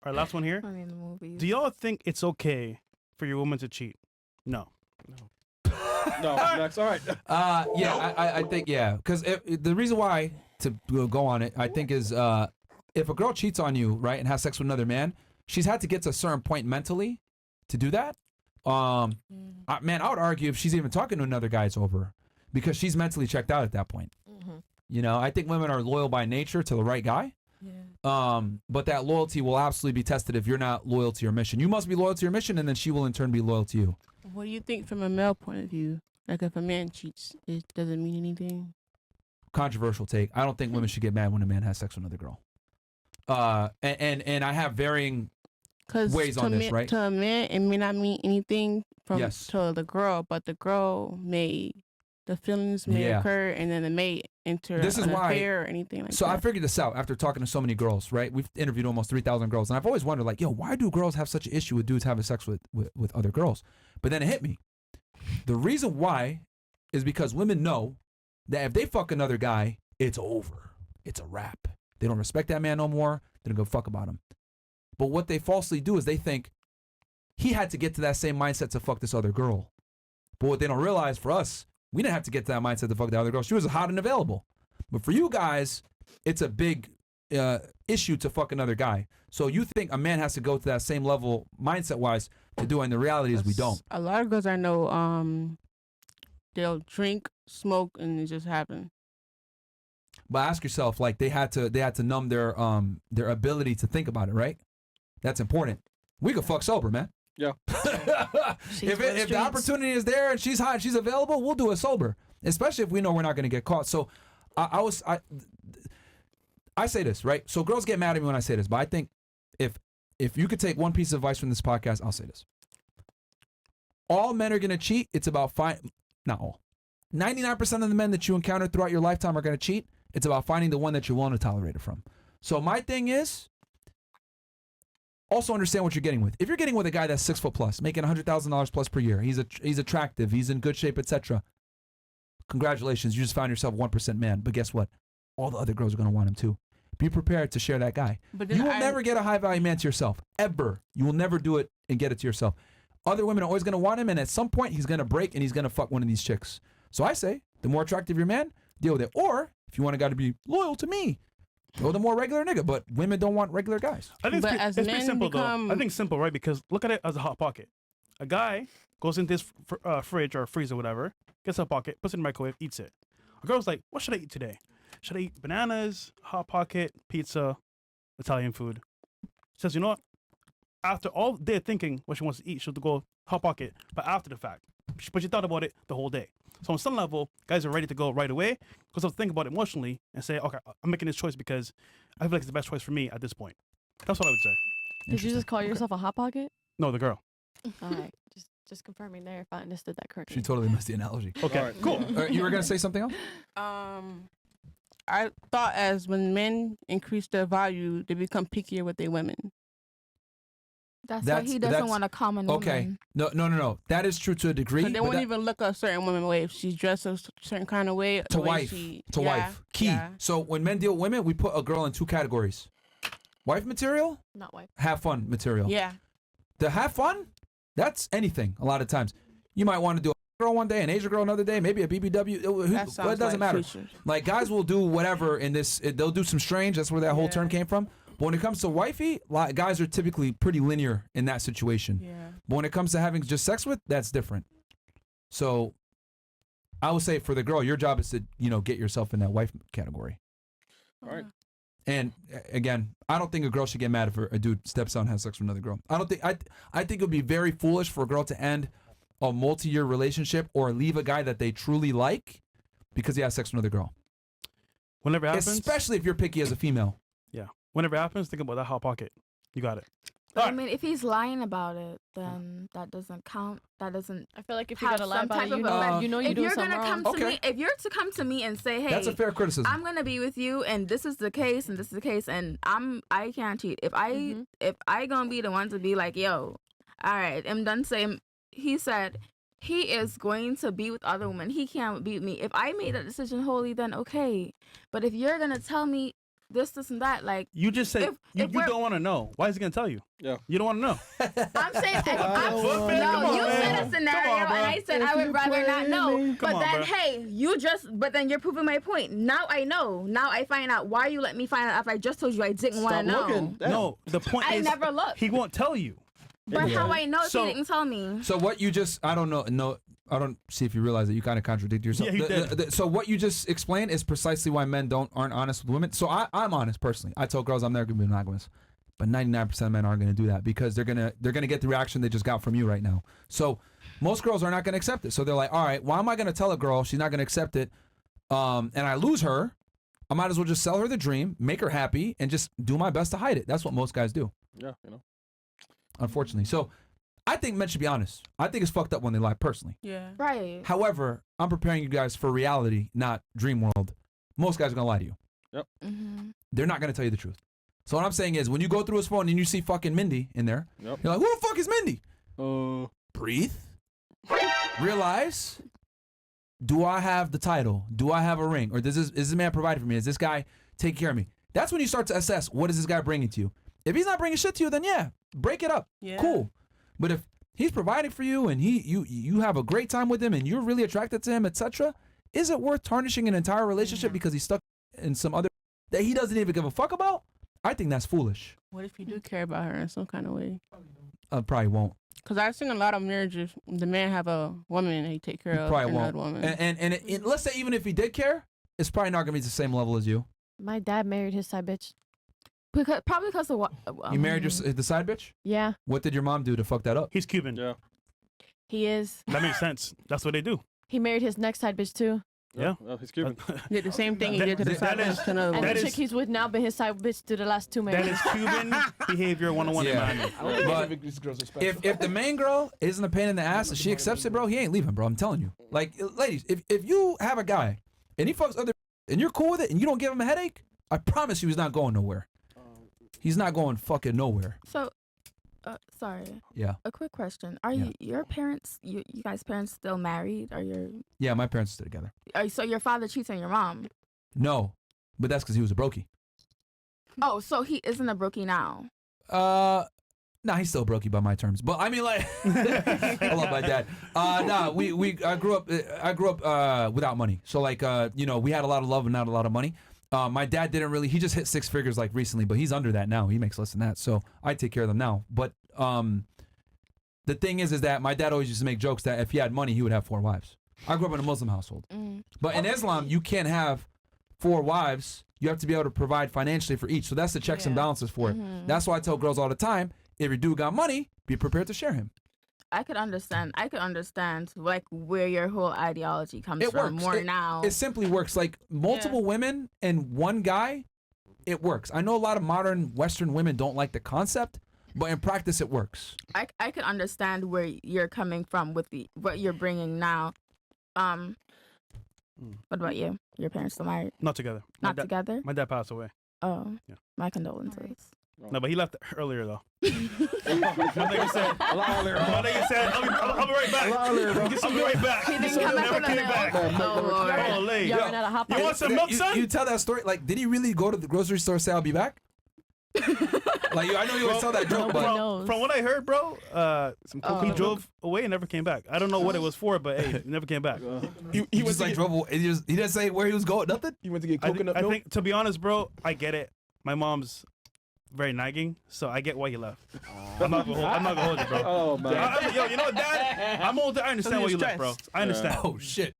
All right, last one here. Funny in the movies. Do y'all think it's okay for your woman to cheat? No. No, next. All right. Yeah, I think, yeah. Because the reason why, to go on it, I think is if a girl cheats on you, right, and has sex with another man, she's had to get to a certain point mentally to do that. Man, I would argue if she's even talking to another guy, it's over. Because she's mentally checked out at that point. You know, I think women are loyal by nature to the right guy. Yeah. But that loyalty will absolutely be tested if you're not loyal to your mission. You must be loyal to your mission, and then she will in turn be loyal to you. What do you think from a male point of view? Like if a man cheats, it doesn't mean anything? Controversial take. I don't think women should get mad when a man has sex with another girl. And I have varying ways on this, right? To a man, it may not mean anything from Yes. to the girl, but the girl the feelings may occur, and then it may enter This is an why- affair or anything like So that. I figured this out after talking to so many girls, right? We've interviewed almost 3,000 girls, and I've always wondered, like, yo, why do girls have such an issue with dudes having sex with other girls? But then it hit me. The reason why is because women know that if they fuck another guy, it's over. It's a wrap. They don't respect that man no more. They don't go fuck about him. But what they falsely do is they think he had to get to that same mindset to fuck this other girl. But what they don't realize for us, we didn't have to get to that mindset to fuck the other girl. She was hot and available. But for you guys, it's a big issue to fuck another guy. So you think a man has to go to that same level mindset-wise to do it, and the reality is we don't. A lot of girls I know, they'll drink, smoke, and it just happen. But ask yourself, like they had to numb their ability to think about it, right? That's important. We could fuck sober, man. Yeah. If the opportunity is there and she's hot, she's available, we'll do it sober. Especially if we know we're not going to get caught. So I say this, right? So girls get mad at me when I say this, but I think if you could take one piece of advice from this podcast, I'll say this. All men are going to cheat. It's about not all. 99% of the men that you encounter throughout your lifetime are going to cheat. It's about finding the one that you're willing to tolerate it from. So my thing is, also understand what you're getting with. If you're getting with a guy that's 6 foot plus, making $100,000 plus per year, he's attractive, he's in good shape, etc. Congratulations, you just found yourself 1% man. But guess what? All the other girls are going to want him too. Be prepared to share that guy. But You will never get a high value man to yourself, ever. You will never do it and get it to yourself. Other women are always going to want him, and at some point he's going to break and he's going to fuck one of these chicks. So I say, the more attractive your man, deal with it. Or if you want a guy to be loyal to me, go the more regular nigga. But women don't want regular guys. I think But it's as pretty men simple become- though. I think it's simple, right? Because look at it as a hot pocket. A guy goes into his fridge or freezer, whatever, gets a pocket, puts it in the microwave, eats it. A girl's like, "What should I eat today? Should I eat bananas, hot pocket, pizza, Italian food?" She says, "You know what? After all day thinking what she wants to eat, she'll go hot pocket, but after the fact. But she thought about it the whole day. So on some level, guys are ready to go right away because they'll think about it emotionally and say, okay, I'm making this choice because I feel like it's the best choice for me at this point. That's what I would say. Did you just call yourself a hot pocket? No, the girl. All right. Just confirming there if I understood that correctly. She totally missed the analogy. Okay, All right. cool. You were going to say something else? I thought as when men increase their value, they become pickier with their women. That's why he doesn't want a common Okay. woman. No. That is true to a degree. So they but won't that- even look a certain woman way if she's dressed a certain kind of way. to the way wife. she- To yeah, wife. Key. yeah. So when men deal with women, we put a girl in 2 categories. Wife material, Not wife. have fun material. Yeah. The have fun, that's anything a lot of times. You might want to do a girl one day, an Asian girl another day, maybe a BBW. That It sounds doesn't like matter. future. Like guys will do whatever in this. They'll do some strange. That's where that whole Yeah. term came from. But when it comes to wifey, guys are typically pretty linear in that situation. Yeah. But when it comes to having just sex with, that's different. So I would say for the girl, your job is to, get yourself in that wife category. All right. And again, I don't think a girl should get mad if a dude steps out and has sex with another girl. I think it would be very foolish for a girl to end a multi-year relationship or leave a guy that they truly like because he has sex with another girl. Whenever it happens, Especially if you're picky as a female. yeah. Whenever it happens, think about that hot pocket. You got it. But I Alright. mean, if he's lying about it, then that doesn't count. That doesn't. I feel like if you have gotta lie some about type it, of you know, effect. you know you're If doing you're something gonna wrong. come to Okay. me, if you're to come to me and say, "Hey, That's a fair criticism. I'm gonna be with you, and this is the case, and this is the case, and I can't cheat." If I gonna be the one to be like, "Yo, all right, I'm done saying," he said he is going to be with other women. He can't be with me. If I made that decision wholly, then okay. But if you're gonna tell me this, and that. Like, You just said if you we're- don't want to know. Why is he gonna tell you? Yeah. You don't want to know. I'm saying, Come on, you man. said a scenario, Come on, bro. and I said I would rather not know. But on, then, bro. hey, but then you're proving my point. Now I know. Now I find out. Why you let me find out if I just told you I didn't want Stop to know? looking. Damn. No, the point I is never looked. he won't tell you. But how I know if So- he didn't tell me? So what you just, I don't know, no, I don't see if you realize that you kind of contradict yourself. Yeah, he did. So what you just explained is precisely why men aren't honest with women. So I'm honest personally. I told girls I'm never gonna be monogamous, but 99% of men aren't gonna do that because they're gonna get the reaction they just got from you right now. So most girls are not gonna accept it. So they're like, all right, why am I gonna tell a girl she's not gonna accept it, and I lose her? I might as well just sell her the dream, make her happy, and just do my best to hide it. That's what most guys do, Yeah, you know. unfortunately. So I think men should be honest. I think it's fucked up when they lie, personally. Yeah. Right. However, I'm preparing you guys for reality, not dream world. Most guys are gonna lie to you. Mm-hmm. They're not gonna tell you the truth. So what I'm saying is, when you go through his phone and you see fucking Mindy in there, Yep. you're like, who the fuck is Mindy? Breathe. Realize, do I have the title? Do I have a ring? Or is this man providing for me? Is this guy taking care of me? That's when you start to assess, what is this guy bringing to you? If he's not bringing shit to you, then yeah, break it up. Yeah. Cool. But if he's providing for you and you have a great time with him and you're really attracted to him, etc., is it worth tarnishing an entire relationship because he's stuck in some other that he doesn't even give a fuck about? I think that's foolish. What if you do care about her in some kind of way? Probably won't. Because I've seen a lot of marriages, the man have a woman and he take care of Probably another won't. woman. And let's say even if he did care, it's probably not gonna be the same level as you. My dad married his side bitch. Probably because of what? You married the side bitch? Yeah, What did your mom do to fuck that up? He's Cuban. Yeah. he is. That makes sense. That's what they do. He married his next side bitch too. Yeah. Well, he's Cuban. did the same thing he That- did to the that side is- bitch to another And woman. the That chick is- he's with now been his side bitch to the last two That marriages. is Cuban behavior 101 Yeah. in Miami. I don't think But any of these girls are special. If the main girl isn't a pain in the ass and she accepts it, bro, he ain't leaving, bro. I'm telling you. Like, ladies, if you have a guy and he fucks other and you're cool with it and you don't give him a headache, I promise you he's not going nowhere. He's not going fucking nowhere. So, sorry. Yeah. A quick question: Are Yeah. your parents, you guys' parents, still married? Yeah, my parents are still together. So your father cheats on your mom? No, but that's because he was a brokey. Oh, so he isn't a brokey now. Nah, he's still a brokey by my terms. But I mean, like, I love my dad. Nah, I grew up without money. So like, we had a lot of love and not a lot of money. My dad didn't really. He just hit six figures like recently, but he's under that now. He makes less than that. So I take care of them now. But the thing is that my dad always used to make jokes that if he had money, he would have 4 wives. I grew up in a Muslim household, but in Islam, you can't have 4 wives. You have to be able to provide financially for each. So that's the checks and balances for it. That's why I tell girls all the time: if your dude got money, be prepared to share him. I could understand like where your whole ideology comes It from works. more now. It simply works. Like multiple women and one guy, it works. I know a lot of modern Western women don't like the concept, but in practice, it works. I could understand where you're coming from with what you're bringing now. What about you? Your parents still married? Not together. Not together? My dad passed away. Oh, Yeah. My condolences. No, but he left earlier though. My nigga said, A lot earlier, bro. my nigga said, I'll be right back. A lot earlier, bro. I'll be right back. He didn't come back Never with a came milk. back. Oh, Lord. Holy. Y'all ran out of hot You want pockets. some milk, son? You tell that story. Like, did he really go to the grocery store, say I'll be back? Like, I know you always tell that joke, Nobody but knows. From what I heard, bro, some coke he Oh. drove away and never came back. I don't know what it was for, but hey, he never came back. he just like drove away. He didn't say where he was going. Nothing. He went to get I coconut think, milk. to be honest, bro, I get it. My mom's very nagging, so I get why he left. I'm not gonna hold you, bro. Oh man. Yo, you know what, Dad? I'm older. I understand why you left, bro. I understand. Oh shit.